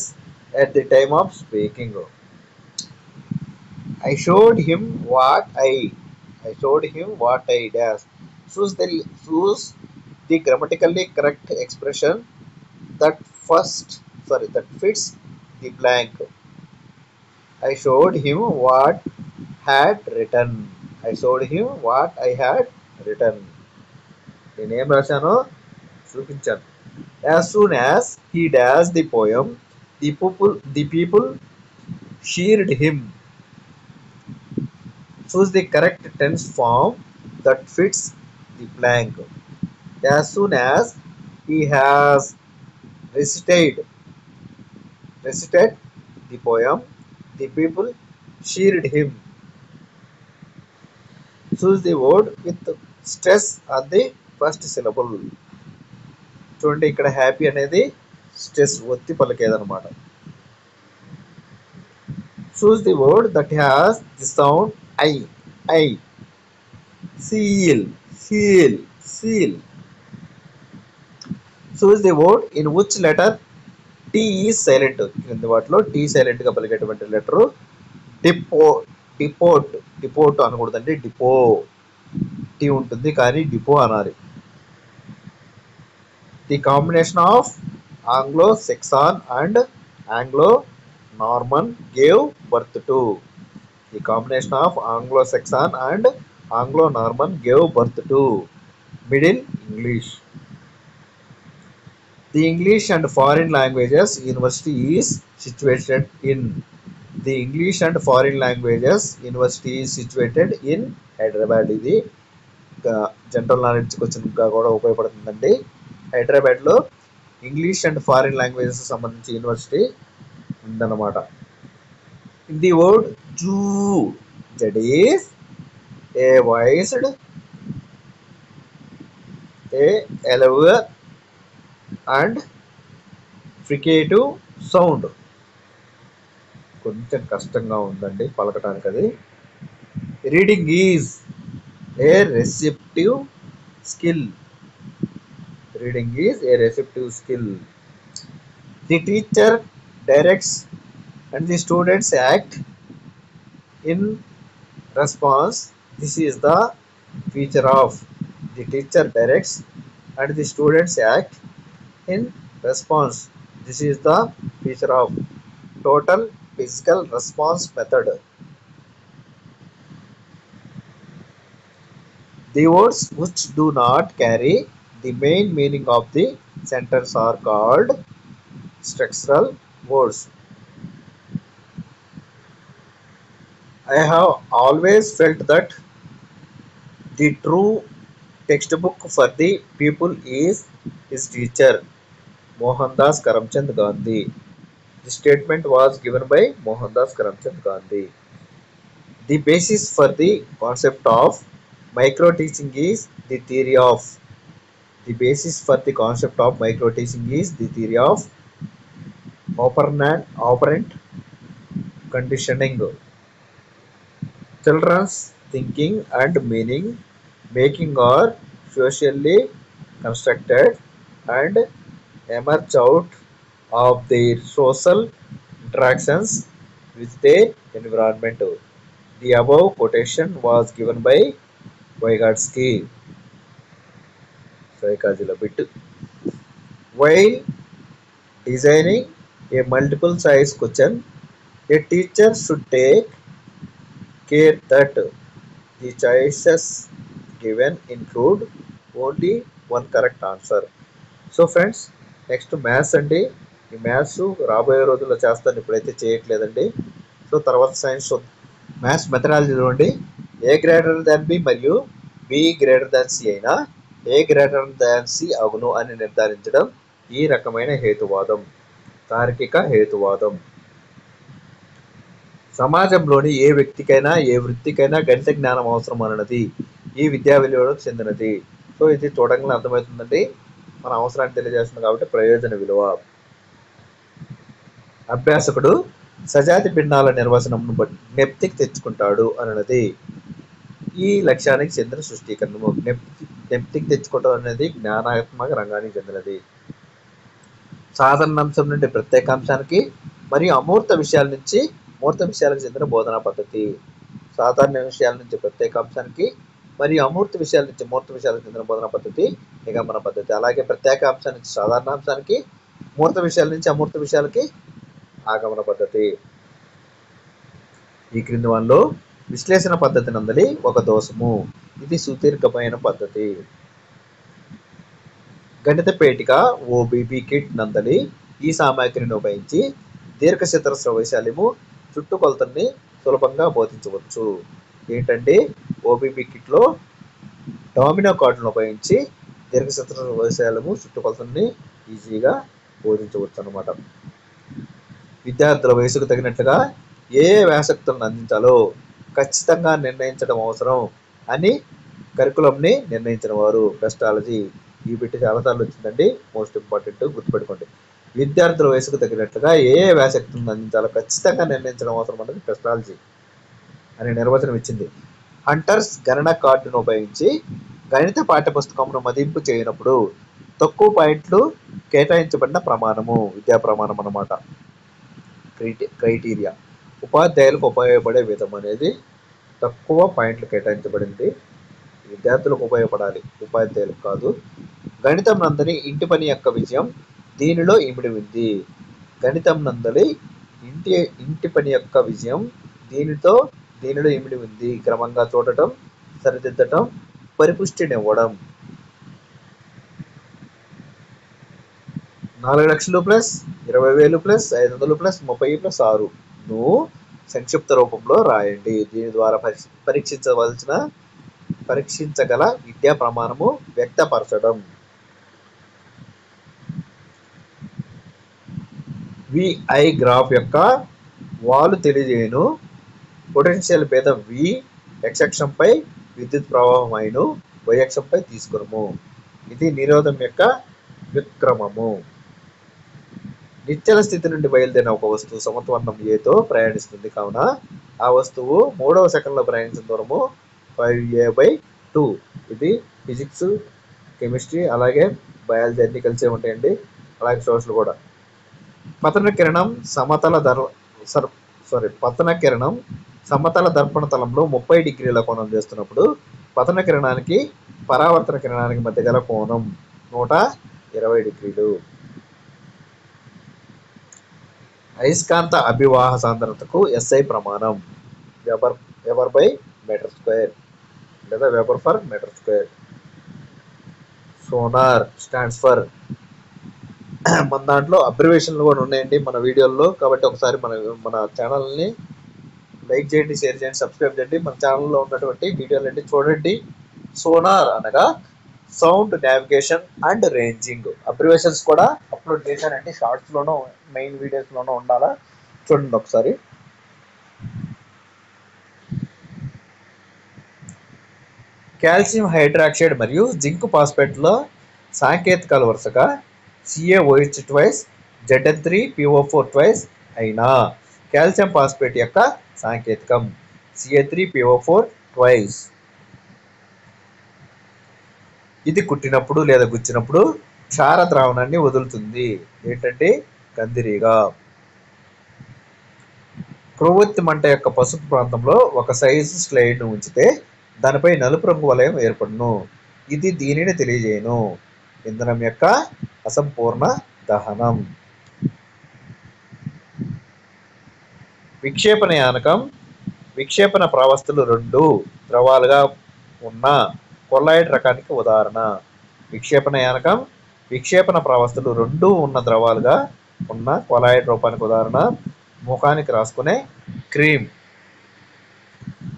at the time of speaking. I showed him what I showed him what I does. Choose the grammatically correct expression that that fits the blank. I showed him what had written. I showed him what I had written. నేనేం రాశానో చూపించాను. As soon as he does the poem, the people cheered him. Choose the correct tense form that fits the blank. As soon as he has recited the poem, the people cheered him. Choose the word with stress on the first syllable. చూడండి ఇక్కడ happy అనేది stress ఒత్తి పలికేదన్నమాట. Choose the word that has the sound I. Seal. Choose the word in which letter T is silent. క్రింది వాటిలో T silent గా పలికేటువంటి letter depot అనకూడదండి. Depot T ఉంటుంది కానీ డిపో అనాలి. The combination of Anglo Saxon and Anglo Norman gave birth to. The combination of Anglo Saxon and Anglo Norman gave birth to Middle English. The English and Foreign Languages University is situated in. The English and Foreign Languages University is situated in Hyderabad. ఇది general knowledge క్వశ్చన్గా కూడా ఉపయోగపడుతుందండి. హైదరాబాద్లో English and foreign languages సంబంధించి university ఉందన్నమాట. In the word zoo, that is a voiced, a alveolar and fricative sound. కొంచెం కష్టంగా ఉందండి పలకటానికి అది. Reading is a receptive skill. Reading is a receptive skill. The teacher directs and the students act in response. This is the feature of. The teacher directs and the students act in response. This is the feature of total physical response method. The words which do not carry the main meaning of the sentence are called structural words. I have always felt that the true textbook for the people is his teacher. Mohan Das Karamchand Gandhi. The statement was given by Mohandas Karamchand Gandhi. The basis for the concept of micro teaching is the theory of the basis for the concept of micro teaching is the theory of operant conditioning. Children's thinking and meaning making are socially constructed and emerge out of their social interactions with their environment. The above quotation was given by Vygotsky. Psychology bit. While designing a multiple choice question, a teacher should take care that the choices given include only one correct answer. So friends next maths అండి. ఈ maths రాబోయే రోజుల్లో చేస్తాను, ఇప్పుడైతే చేయట్లేదండి. So తర్వాత science maths methodology చూడండి. ఏ greater than B మరియు బి గ్రేటర్ దాన్ సి అయినా ఏ గ్రేటర్ దాన్ సి అగును అని నిర్ధారించడం ఈ రకమైన హేతువాదం, తార్కిక హేతువాదం. సమాజంలోని ఏ వ్యక్తికైనా ఏ వృత్తికైనా గణిత జ్ఞానం అవసరం అన్నది ఈ విద్యా విలువలకు చెందినది. సో ఇది చూడగానే అర్థమవుతుందండి, మన అవసరాన్ని తెలియజేస్తుంది కాబట్టి ప్రయోజన విలువ. అభ్యాసకుడు సజాతి భిన్నాల నిర్వచనంను బట్టి జ్ఞప్తికి తెచ్చుకుంటాడు అన్నది ఈ లక్ష్యానికి చెందిన సృష్టీకరణము. జ్ఞప్తికి తెచ్చుకోవడం అనేది జ్ఞానాత్మక రంగానికి చెందినది. సాధారణాంశం నుండి ప్రత్యేకాంశానికి మరియు అమూర్త విషయాల నుంచి మూర్త విషయాలకు చెందిన బోధనా పద్ధతి. సాధారణ విషయాల నుంచి ప్రత్యేకాంశానికి మరియు అమూర్త విషయాల నుంచి మూర్త విషయాలకు చెందిన బోధనా పద్ధతి నిగమన పద్ధతి. అలాగే ప్రత్యేకాంశం నుంచి సాధారణాంశానికి, మూర్త విషయాల నుంచి అమూర్త విషయాలకి ఆగమన పద్ధతి. ఈ క్రింది వానిలో విశ్లేషణ పద్ధతి నందలి ఒక దోషము. ఇది సుదీర్ఘమైన పద్ధతి. గణిత పేటిక ఓబీబీ కిట్ నందలి ఈ సామాగ్రిని ఉపయోగించి దీర్ఘచతురస్ర వైశాల్యము చుట్టుకొలతల్ని సులభంగా బోధించవచ్చు. ఏంటంటే ఓబీబీ కిట్లో డామినో కార్డులను ఉపయోగించి దీర్ఘచతురస్ర వైశాల్యము చుట్టుకొలతల్ని ఈజీగా బోధించవచ్చు అన్నమాట. విద్యార్థుల వయసుకు తగినట్లుగా ఏ వ్యాసక్తులను అందించాలో ఖచ్చితంగా నిర్ణయించడం అవసరం అని కరికులంని నిర్ణయించిన వారు పెస్టాలజీ. ఈ బిట్ చాలాసార్లు వచ్చిందండి, మోస్ట్ ఇంపార్టెంట్, గుర్తుపెట్టుకోండి. విద్యార్థుల వయసుకు తగినట్లుగా ఏ వ్యాసక్తులను అందించాలో ఖచ్చితంగా నిర్ణయించడం అవసరం అనేది పెస్టాలజీ అనే నిర్వచనం ఇచ్చింది. హంటర్స్ గణన కార్డును ఉపయోగించి గణిత పాఠ్యపుస్తకమును మదింపు చేయనప్పుడు తక్కువ పాయింట్లు కేటాయించబడిన ప్రమాణము, విద్యా ప్రమాణం అన్నమాట. క్రైటీరియా ఉపాధ్యాయులకు ఉపయోగపడే విధం అనేది తక్కువ పాయింట్లు కేటాయించబడింది. విద్యార్థులకు ఉపయోగపడాలి, ఉపాధ్యాయులకు కాదు. గణితం నందని ఇంటి పని యొక్క విజయం దీనిలో ఇమిడి ఉంది. గణితం నందలి ఇంటి పని యొక్క విజయం దీనిలో ఇమిడి ఉంది. క్రమంగా చూడటం, సరిదిద్దటం, పరిపుష్టినివ్వడం. 4 లక్షలు ప్లస్ 20,000 ప్లస్ 500 ప్లస్ 30 ప్లస్ 6 ను సంక్షిప్త రూపంలో రాయండి. దీని ద్వారా పరీక్షించగల విద్యా ప్రమాణము వ్యక్తపరచడం. విఐ గ్రాఫ్ యొక్క వాలు తెలియజేయును. పొటెన్షియల్ భేదం వి x అక్షంపై విద్యుత్ ప్రవాహం అయిను y అక్షంపై తీసుకురము. ఇది నిరోధం యొక్క విక్రమము. నిశ్చల స్థితి నుండి బయలుదేరిన ఒక వస్తువు సమత్వర్ణం ఏతో ప్రయాణిస్తుంది కావున ఆ వస్తువు 3వ సెకండ్లో ప్రయాణించిన దూరము 5a/2. ఇది ఫిజిక్స్, కెమిస్ట్రీ, అలాగే బయాలజీ అన్ని కలిసే ఉంటాయండి, అలాగే సోషల్ కూడా. పతన కిరణం సమతల దర్పణ తలంలో 30 డిగ్రీల కోణం చేస్తున్నప్పుడు పతన కిరణానికి పరావర్తన కిరణానికి మధ్య గల కోణం 120 డిగ్రీలు. అయస్కాంత అభివాహ సాంద్రతకు SI ప్రమాణం వెబర్/మీటర్ స్క్వేర్ లేదా వెబర్/మీటర్ స్క్వేర్. సోనార్ స్టాండ్స్ ఫర్, మన దాంట్లో అబ్రివేషన్లు కూడా ఉన్నాయండి మన వీడియోల్లో, కాబట్టి ఒకసారి మన ఛానల్ని లైక్ చేయండి, షేర్ చేయండి, సబ్స్క్రైబ్ చేయండి. మన ఛానల్లో ఉన్నటువంటి వీడియోలన్నీ చూడండి. సోనార్ అనగా sound navigation and ranging. Abbreviations కూడా అప్లోడ్ చేశానండి, షార్ట్స్లోనూ మెయిన్ వీడియోస్లోనూ ఉండాలా, చూడండి ఒకసారి. కాల్షియం హైడ్రాక్సైడ్ మరియు జింక్ ఫాస్ఫేట్లో సాంకేతికాల వరుసగా CaOH ట్వైస్, Zn3PO4 ట్వైస్ అయినా కాల్షియం ఫాస్ఫేట్ యొక్క సాంకేతికం Ca3PO4 ట్వైస్. ఇది కుట్టినప్పుడు లేదా గుచ్చినప్పుడు క్షార ద్రావణాన్ని వదులుతుంది. ఏంటంటే కందిరీగా. క్రొవ్వొత్తి మంట యొక్క పసుపు ప్రాంతంలో ఒక సైజు స్లైడ్ను ఉంచితే దానిపై నలుపు రంగు వలయం ఏర్పడును. ఇది దీనిని తెలియజేయను. ఇంధనం యొక్క అసంపూర్ణ దహనం. విక్షేపణ యానకం విక్షేపణ ప్రావస్థలు రెండు ద్రవాలుగా ఉన్న కొల్లాయిడ్ రకానికి ఉదాహరణ. విక్షేపణ యానకం విక్షేపణ ప్రావస్థలు రెండు ఉన్న ద్రవాలుగా ఉన్న కొల్లాయిడ్ రూపానికి ఉదాహరణ. ముఖానికి రాసుకునే క్రీమ్.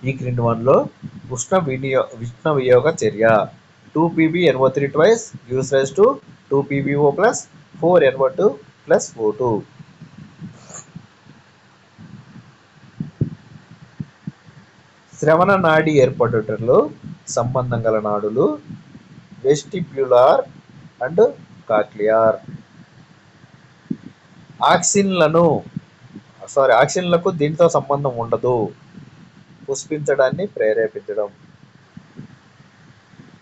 ఈ క్రింది వన్లో ఉష్ణ వియోగ చర్య 2PbNO3 twice gives rise to 2PbO plus 4NO2 plus O2. శ్రవణ నాడి ఏర్పడుటలో సంబంధం గల నాడులు వెస్టిబ్యులార్ అండ్ కాక్లియర్. ఆక్సిన్లకు దీంతో సంబంధం ఉండదు. పుష్పించడాన్ని ప్రేరేపించడం.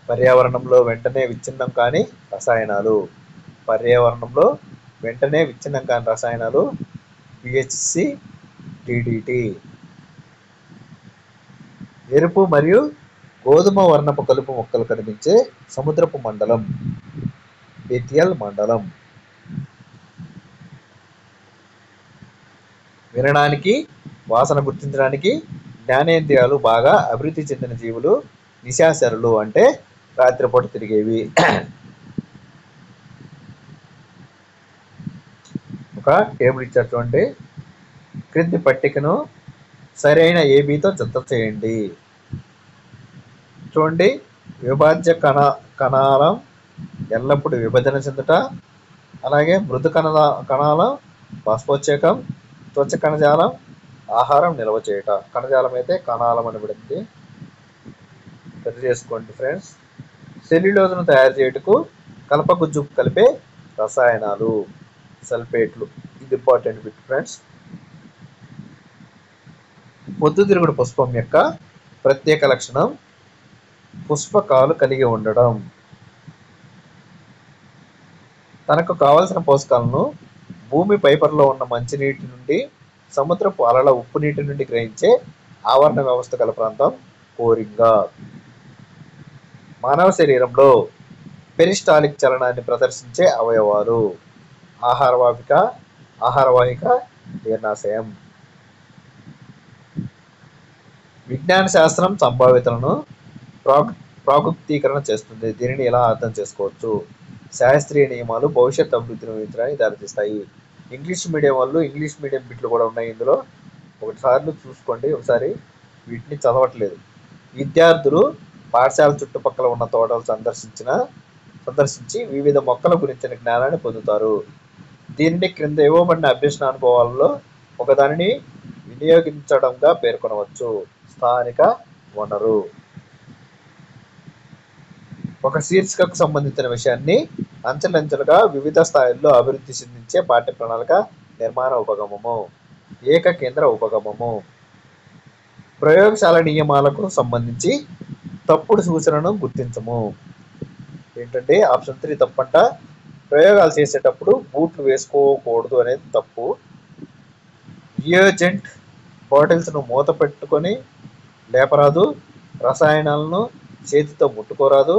పర్యావరణంలో వెంటనే విచ్ఛిన్నం కాని రసాయనాలు. BHC, DDT. ఎరుపు మరియు గోధుమ వర్ణపు కలుపు మొక్కలు కనిపించే సముద్రపు మండలం బెథియల్ మండలం. వినడానికి, వాసన గుర్తించడానికి జ్ఞానేంద్రియాలు బాగా అభివృద్ధి చెందిన జీవులు నిశాచరులు, అంటే రాత్రిపూట తిరిగేవి. ఒక టేబుల్ ఇచ్చారు చూడండి. క్రింది పట్టికను సరైన ఏబితో జత చేయండి. చూడండి, విభాజ్య కణాలం ఎల్లప్పుడూ విభజన చెందుట, అలాగే మృదు కణాలం బాష్పోత్సేకం, త్వచ కణజాలం ఆహారం నిల్వ చేయుట. కణజాలం అయితే కణాలం అని పడింది, సరి చేసుకోండి ఫ్రెండ్స్. సెల్యులోజ్ను తయారు చేయుటకు కలపగుజ్జుకు కలిపే రసాయనాలు సల్ఫేట్లు. ఇది ఇంపార్టెంట్ బిట్ ఫ్రెండ్స్. పొద్దుతిరుగుడు పుష్పం యొక్క ప్రత్యేక లక్షణం పుష్పకాలు కలిగి ఉండడం. తనకు కావలసిన పోషకాలను భూమి పైపొరలో ఉన్న మంచినీటి నుండి, సముద్రపు అలల ఉప్పు నీటి నుండి గ్రహించే ఆవరణ వ్యవస్థ గల ప్రాంతం కోరింగా. మానవ శరీరంలో పెరిస్టాలిక్ చలనాన్ని ప్రదర్శించే అవయవాలు ఆహారవాహిక, జీర్ణాశయం. విజ్ఞాన శాస్త్రం సంభావ్యతలను ప్రాగుప్తీకరణ చేస్తుంది. దీనిని ఇలా అర్థం చేసుకోవచ్చు: శాస్త్రీయ నియమాలు భవిష్యత్ అభివృద్ధిని ఊహించడానికి దారితీస్తాయి. ఇంగ్లీష్ మీడియం వాళ్ళు ఇంగ్లీష్ మీడియం బిట్లు కూడా ఉన్నాయి ఇందులో, ఒకసారి చూసుకోండి. ఒకసారి వీటిని చదవట్లేదు. విద్యార్థులు పాఠశాల చుట్టుపక్కల ఉన్న తోటలు సందర్శించి వివిధ మొక్కల గురించిన జ్ఞానాన్ని పొందుతారు. దీనిని క్రింద ఇవ్వబడిన అభ్యసన అనుభవాలలో ఒకదానిని వినియోగించడంగా పేర్కొనవచ్చు. స్థానిక వనరు. ఒక శీర్షికకు సంబంధించిన విషయాన్ని అంచెలంచెలుగా వివిధ స్థాయిల్లో అభివృద్ధి చెందించే పాఠ్య ప్రణాళిక నిర్మాణ ఉపగమము. ఏకకేంద్ర ఉపగమము. ప్రయోగశాల నియమాలకు సంబంధించి తప్పుడు సూచనను గుర్తించము. ఏంటంటే ఆప్షన్ 3 తప్పంట. ప్రయోగాలు చేసేటప్పుడు బూట్లు వేసుకోకూడదు అనేది తప్పు. రియోజెంట్ బాటిల్స్ను మూత పెట్టుకొని లేపరాదు. రసాయనాలను చేతితో ముట్టుకోరాదు.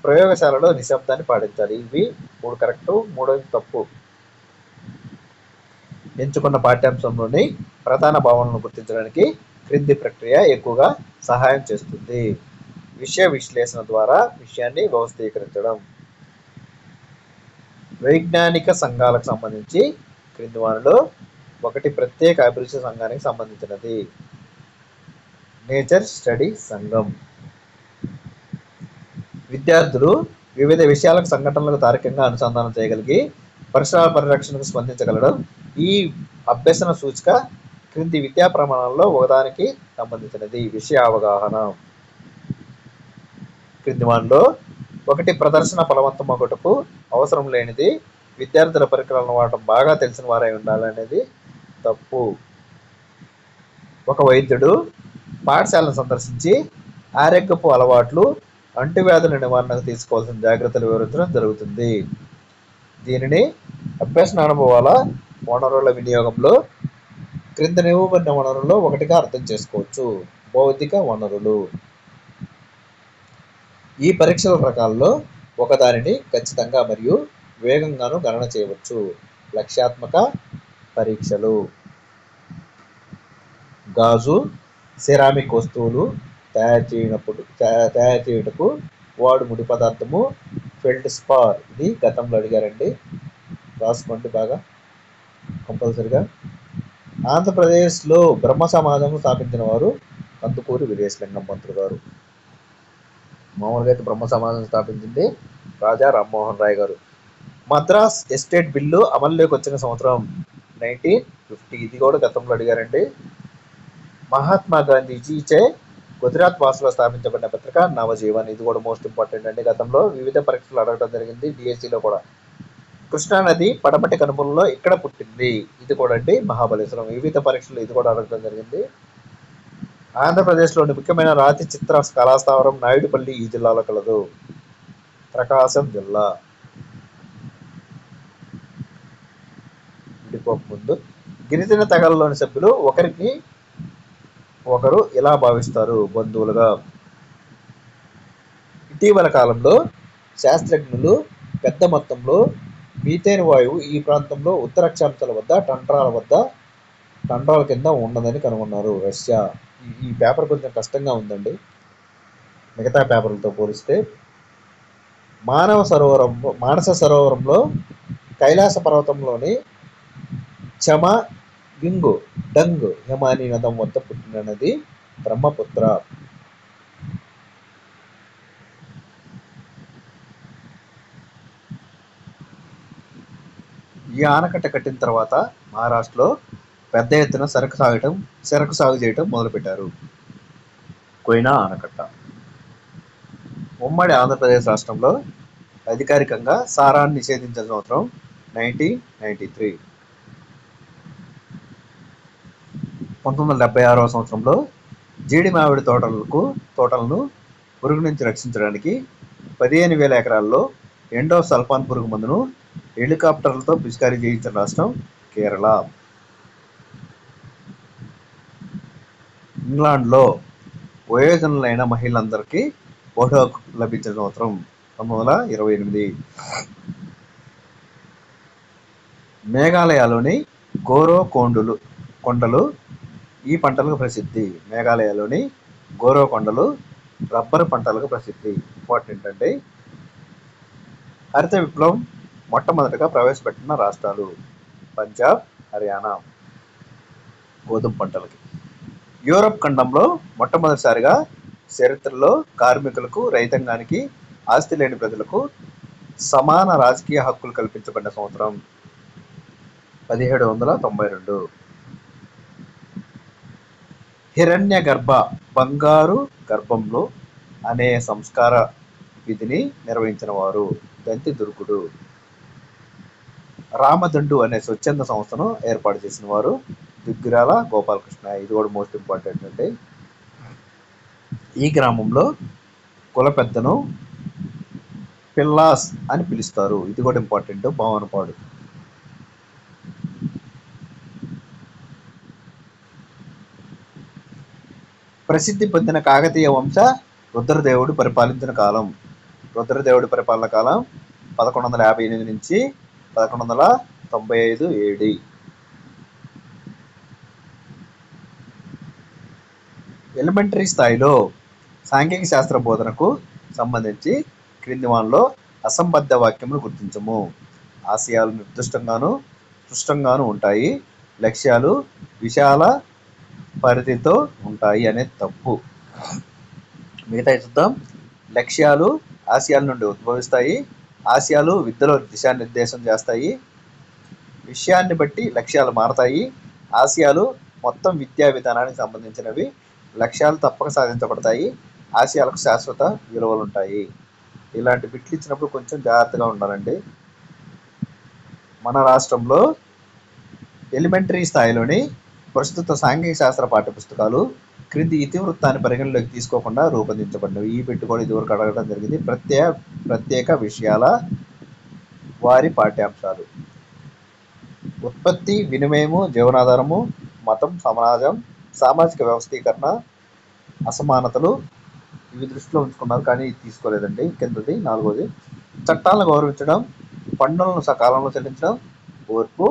ప్రయోగశాలలో నిశ్శబ్దాన్ని పాటించాలి. ఇవి 3 కరెక్ట్, 3వ తప్పు. ఎంచుకున్న పాఠ్యాంశంలోని ప్రధాన భావనలను గుర్తించడానికి క్రింది ప్రక్రియ ఎక్కువగా సహాయం చేస్తుంది. విషయ విశ్లేషణ ద్వారా విషయాన్ని వ్యవస్థీకరించడం. వైజ్ఞానిక సంఘాలకు సంబంధించి క్రింది వారిలో ఒకటి ప్రత్యేక అభిరుచి సంఘానికి సంబంధించినది. నేచర్ స్టడీ సంఘం. విద్యార్థులు వివిధ విషయాలకు సంఘటనలకు తార్కికంగా అనుసంధానం చేయగలిగి పరిసరాల పరిరక్షణకు స్పందించగలడం. ఈ అభ్యసన సూచిక క్రింది విద్యా ప్రమాణాల్లో ఒకదానికి సంబంధించినది. విషయ అవగాహన క్రింది వాటిలో ఒకటి ప్రదర్శన ఫలవంతం ఒకటకు అవసరం లేనిది విద్యార్థుల పరికరాలను వాడటం బాగా తెలిసిన వారై ఉండాలనేది తప్పు. ఒక వైద్యుడు పాఠశాలను సందర్శించి ఆరోగ్యపు అలవాట్లు, అంటువ్యాధుల నివారణకు తీసుకోవాల్సిన జాగ్రత్తలు వివరించడం జరుగుతుంది. దీనిని అభ్యసన అనుభవాల వనరుల వినియోగంలో క్రింద ఇవ్వబడిన వనరుల్లో ఒకటిగా అర్థం చేసుకోవచ్చు. భౌతిక వనరులు. ఈ పరీక్షల రకాల్లో ఒకదానిని ఖచ్చితంగా మరియు వేగంగాను గణన చేయవచ్చు. లక్ష్యాత్మక పరీక్షలు. గాజు, సిరామిక్ వస్తువులు తయారు చేయుటకు వాడు ముడి పదార్థము ఫెల్డ్ స్పార్. ఇది గతంలో అడిగారండి, రాసుకోండి బాగా కంపల్సరిగా. ఆంధ్రప్రదేశ్లో బ్రహ్మ సమాజం స్థాపించిన వారు కందుకూరి వీరేశలింగం పంతులు గారు. మామూలుగా అయితే బ్రహ్మ సమాజం స్థాపించింది రాజా రామ్మోహన్ రాయ్ గారు. మద్రాస్ ఎస్టేట్ బిల్లు అమల్లోకి వచ్చిన సంవత్సరం 1950. ఇది కూడా గతంలో అడిగారండి. మహాత్మా గాంధీజీచే గుజరాత్ భాషలో స్థాపించబడిన పత్రిక నవజీవన్. ఇది కూడా మోస్ట్ ఇంపార్టెంట్ అండి. గతంలో వివిధ పరీక్షలు అడగడం జరిగింది, డిఎస్సిలో కూడా. కృష్ణానది పడమటి కనుమలలో ఇక్కడ పుట్టింది. ఇది కూడా అండి మహాబలేశ్వరం. వివిధ పరీక్షలు ఇది కూడా అడగడం జరిగింది. ఆంధ్రప్రదేశ్లోని ముఖ్యమైన రాతి చిత్ర కళాస్థావరం నాయుడుపల్లి ఈ జిల్లాలో కలదు. ప్రకాశం జిల్లా. ముందు గిరిజన తెగలలోని సభ్యులు ఒకరికి ఒకరు ఇలా భావిస్తారు, బంధువులుగా. ఇటీవల కాలంలో శాస్త్రజ్ఞులు పెద్ద మొత్తంలో మీథేన్ వాయువు ఈ ప్రాంతంలో ఉత్తర అక్షాంశాల వద్ద టండ్రాల కింద ఉన్నదని కనుగొన్నారు. రష్యా. ఈ పేపర్ కొంచెం కష్టంగా ఉందండి మిగతా పేపర్లతో పోలిస్తే. మానస సరోవరంలో కైలాస పర్వతంలోని చమా గింగు డంగ్ హిమానీ నదం వద్ద పుట్టిన నది బ్రహ్మపుత్ర. ఈ ఆనకట్ట కట్టిన తర్వాత మహారాష్ట్రలో పెద్ద ఎత్తున సరకు సాగు చేయటం మొదలుపెట్టారు. కోయినా ఆనకట్ట. ఉమ్మడి ఆంధ్రప్రదేశ్ రాష్ట్రంలో అధికారికంగా సారాన్ని నిషేధించిన సంవత్సరం 1993. 1976వ సంవత్సరంలో జీడి మామిడి తోటలను పురుగు నుంచి రక్షించడానికి 15,000 ఎకరాల్లో ఎండో సల్ఫాన్ పురుగు మందును హెలికాప్టర్లతో పిచికారీ చేయించిన రాష్ట్రం కేరళ. ఇంగ్లాండ్లో వయోజనులైన మహిళలందరికీ ఓటు హక్కు లభించిన సంవత్సరం 1928. మేఘాలయలోని గోరో కొండలు ఈ పంటలకు ప్రసిద్ధి. మేఘాలయలోని గోరో కొండలు రబ్బరు పంటలకు ప్రసిద్ధి. ఇంపార్టెంట్ అంటే హరిత విప్లవం మొట్టమొదటిగా ప్రవేశపెట్టిన రాష్ట్రాలు పంజాబ్, హర్యానా గోధుమ పంటలకి. యూరప్ ఖండంలో మొట్టమొదటిసారిగా చరిత్రలో కార్మికులకు, రైతాంగానికి, ఆస్తి లేని ప్రజలకు సమాన రాజకీయ హక్కులు కల్పించబడిన సంవత్సరం 1792. హిరణ్య గర్భ బంగారు గర్భంలో అనే సంస్కార విధిని నిర్వహించిన వారు దంతి దుర్గుడు. రామదండు అనే స్వచ్ఛంద సంస్థను ఏర్పాటు చేసిన వారు దుగ్గిరాల గోపాలకృష్ణ. ఇది కూడా మోస్ట్ ఇంపార్టెంట్ అండి. ఈ గ్రామంలో కుల పెద్దను పిల్లాస్ అని పిలుస్తారు. ఇది కూడా ఇంపార్టెంట్. భావనపాడు. ప్రసిద్ధి పొందిన కాకతీయ వంశ రుద్రదేవుడు పరిపాలించిన కాలం. రుద్రదేవుడి పరిపాలన కాలం 1158 నుంచి 1195 AD. ఎలిమెంటరీ స్థాయిలో సాంఘిక శాస్త్ర బోధనకు సంబంధించి క్రింది వానిలో అసంబద్ధ వాక్యములు గుర్తించము. ఆశయాలు నిర్దిష్టంగాను స్పష్టంగాను ఉంటాయి. లక్ష్యాలు విశాల పరిధితో ఉంటాయి అనేది తప్పు. మిగతా చూద్దాం. లక్ష్యాలు ఆశయాల నుండి ఉద్భవిస్తాయి. ఆశయాలు విద్యలో దిశానిర్దేశం చేస్తాయి. విషయాన్ని బట్టి లక్ష్యాలు మారతాయి. ఆశయాలు మొత్తం విద్యా విధానానికి సంబంధించినవి. లక్ష్యాలు తప్పక సాధించబడతాయి. ఆశయాలకు శాశ్వత విలువలు ఉంటాయి. ఇలాంటి బిట్లు ఇచ్చినప్పుడు కొంచెం జాగ్రత్తగా ఉండాలండి. మన రాష్ట్రంలో ఎలిమెంటరీ స్థాయిలోని ప్రస్తుత సాంఘిక శాస్త్ర పాఠ్యపుస్తకాలు క్రింది ఇతివృత్తాన్ని పరిగణలోకి తీసుకోకుండా రూపొందించబడినవి. ఈ బిట్టు కూడా ఇదివరకు అడగడం జరిగింది. ప్రత్యేక విషయాల వారి పాఠ్యాంశాలు. ఉత్పత్తి, వినిమయము, జీవనాధారము, మతం, సమాజం, సామాజిక వ్యవస్థీకరణ, అసమానతలు ఇవి దృష్టిలో ఉంచుకున్నారు, కానీ ఇది తీసుకోలేదండి. కిందది 4వది చట్టాలను గౌరవించడం, పన్నులను సకాలంలో చెల్లించడం, ఓర్పు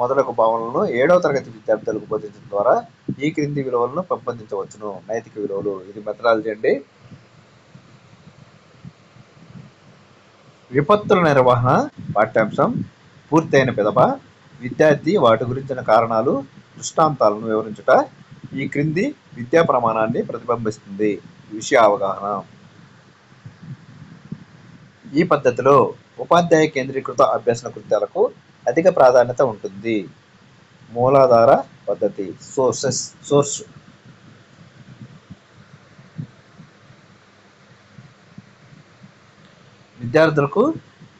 మొదలగు భావనలను 7వ తరగతి విద్యార్థులకు బోధించడం ద్వారా ఈ క్రింది విలువలను పెంపొందించవచ్చును. నైతిక విలువలు, ఇది మెథడాలజీ అండి. విపత్తుల నిర్వహణ పాఠ్యాంశం పూర్తయిన పిదప విద్యార్థి వాటి గురించిన కారణాలు, దృష్టాంతాలను వివరించుట ఈ క్రింది విద్యా ప్రమాణాన్ని ప్రతిబింబిస్తుంది. విషయ అవగాహన. ఈ పద్ధతిలో ఉపాధ్యాయ కేంద్రీకృత అభ్యసన కృత్యాలకు అధిక ప్రాధాన్యత ఉంటుంది. మూలాధార పద్ధతి, సోర్స్. విద్యార్థులకు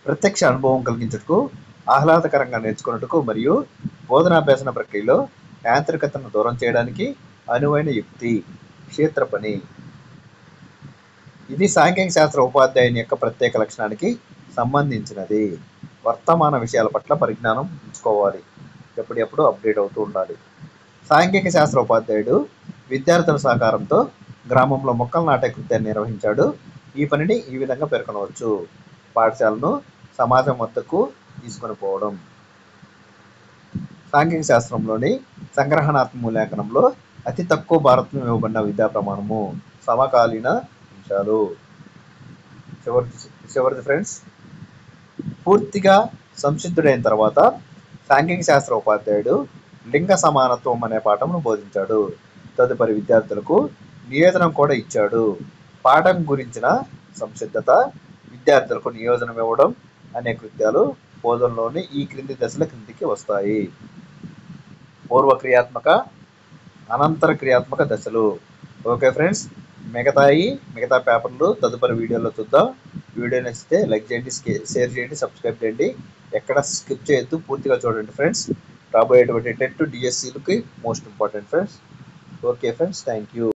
ప్రత్యక్ష అనుభవం కలిగించుటకు, ఆహ్లాదకరంగా నేర్చుకున్నట్టుకు మరియు బోధనాభ్యసన ప్రక్రియలో యాంత్రికతను దూరం చేయడానికి అనువైన యుక్తి. క్షేత్ర పని. ఇది సాంఘిక శాస్త్ర ఉపాధ్యాయుని యొక్క ప్రత్యేక లక్షణానికి సంబంధించినది. వర్తమాన విషయాల పట్ల పరిజ్ఞానం ఉంచుకోవాలి. ఎప్పుడెప్పుడు అప్డేట్ అవుతూ ఉండాలి. సాంఘిక శాస్త్ర ఉపాధ్యాయుడు విద్యార్థుల సహకారంతో గ్రామంలో మొక్కలు నాటే కృత్యాన్ని నిర్వహించాడు. ఈ పనిని ఈ విధంగా పేర్కొనవచ్చు. పాఠశాలను సమాజం వద్దకు తీసుకొని పోవడం. సాంఘిక శాస్త్రంలోని సంగ్రహణాత్మక మూల్యాంకనంలో అతి తక్కువ భారత్వం ఇవ్వబడిన విద్యా ప్రమాణము. సమకాలీన అంశాలు. చివరిది ఫ్రెండ్స్. పూర్తిగా సంసిద్ధుడైన తర్వాత సాంఘిక శాస్త్ర ఉపాధ్యాయుడు లింగ సమానత్వం అనే పాఠమును బోధించాడు. తదుపరి విద్యార్థులకు నివేదనం కూడా ఇచ్చాడు. పాఠం గురించిన సంసిద్ధత, విద్యార్థులకు నియోజనం ఇవ్వడం అనే కృత్యాలు బోధనలోని ఈ క్రింది దశల క్రిందికి వస్తాయి. పూర్వ క్రియాత్మక, అనంతర క్రియాత్మక దశలు. ఓకే ఫ్రెండ్స్, మిగతా పేపర్లు తదుపరి వీడియోలో చూద్దాం. వీడియో నచ్చితే లైక్ చేయండి, షేర్ చేయండి, సబ్స్క్రైబ్ చేయండి. ఎక్కడ స్కిప్ చేయొద్దు, పూర్తిగా చూడండి ఫ్రెండ్స్. రాబోయేటువంటి టెట్ డిఎస్సీలకి most important friends. Okay friends, thank you.